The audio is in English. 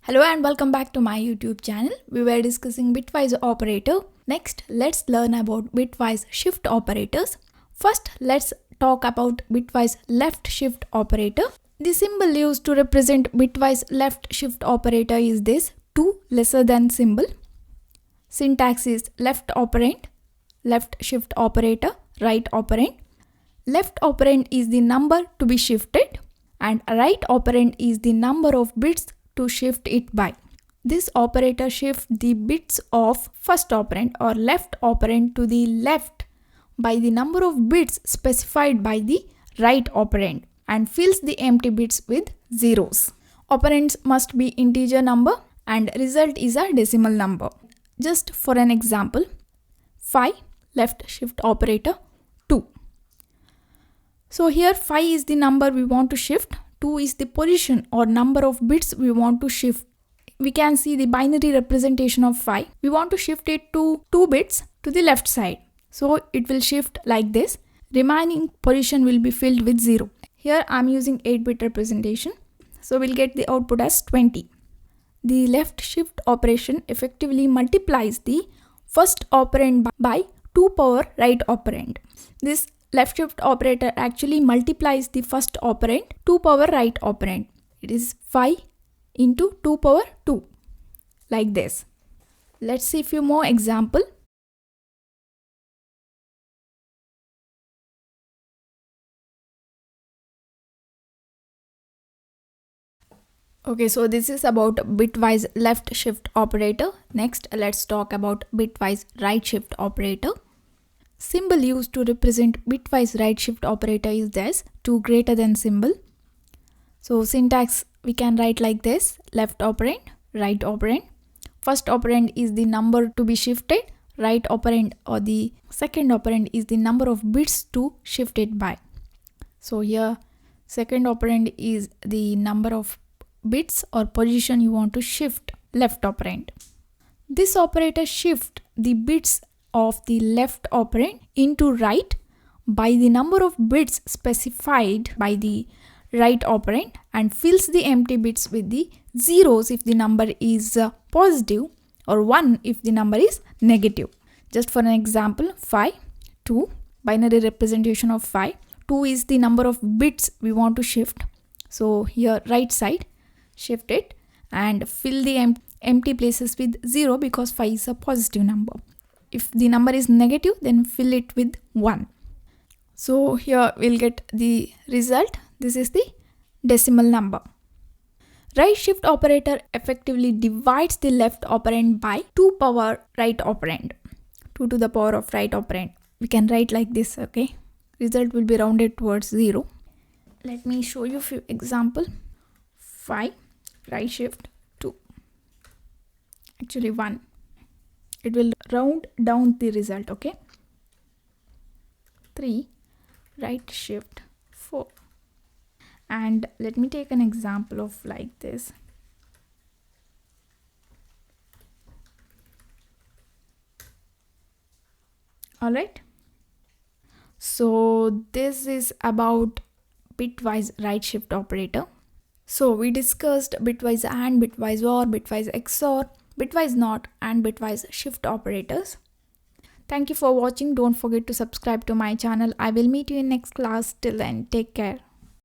Hello and welcome back to my YouTube channel. We were discussing Bitwise operator. Next, let's learn about Bitwise shift operators. First, let's talk about Bitwise left shift operator. The symbol used to represent Bitwise left shift operator is this 2 lesser than symbol. Syntax is left operand, left shift operator, right operand. Left operand is the number to be shifted and right operand is the number of bits to shift it by. This operator shifts the bits of first operand or left operand to the left by the number of bits specified by the right operand and fills the empty bits with zeros. Operands must be integer number and result is a decimal number. Just for an example, 5 left shift operator 2. So here 5 is the number we want to shift. 2 is the position or number of bits we want to shift. We can see the binary representation of 5. We want to shift it to 2 bits to the left side. So it will shift like this. Remaining position will be filled with 0. Here I am using 8-bit representation. So we'll get the output as 20. The left shift operation effectively multiplies the first operand by 2 power right operand. This left shift operator actually multiplies the first operand 2 power right operand. It is 5 into 2 power 2 like this. Let's see a few more examples. Okay, so this is about bitwise left shift operator. Next, let's talk about bitwise right shift operator. Symbol used to represent bitwise right shift operator is this 2 greater than symbol. So syntax we can write like this: left operand, right operand. First operand is the number to be shifted, right operand or the second operand is the number of bits to shift it by. So here second operand is the number of bits or position you want to shift, left operand. This operator shifts the bits of the left operand into right by the number of bits specified by the right operand and fills the empty bits with the zeros if the number is positive or 1 if the number is negative. Just for an example, 5, 2, binary representation of 5. 2 is the number of bits we want to shift. So here right side, shift it and fill the empty places with 0 because 5 is a positive number. If the number is negative, then fill it with 1. So here we'll get the result. This is the decimal number. Right shift operator effectively divides the left operand by 2 power right operand. 2 to the power of right operand. We can write like this, okay? Result will be rounded towards 0. Let me show you a few examples. 5 right shift 2. Actually 1. It will round down the result, okay? 3 right shift 4. And let me take an example of like this. All right. So this is about bitwise right shift operator. So we discussed bitwise AND, bitwise OR, bitwise XOR, bitwise NOT and bitwise shift operators. Thank you for watching. Don't forget to subscribe to my channel. I will meet you in next class. Till then, take care.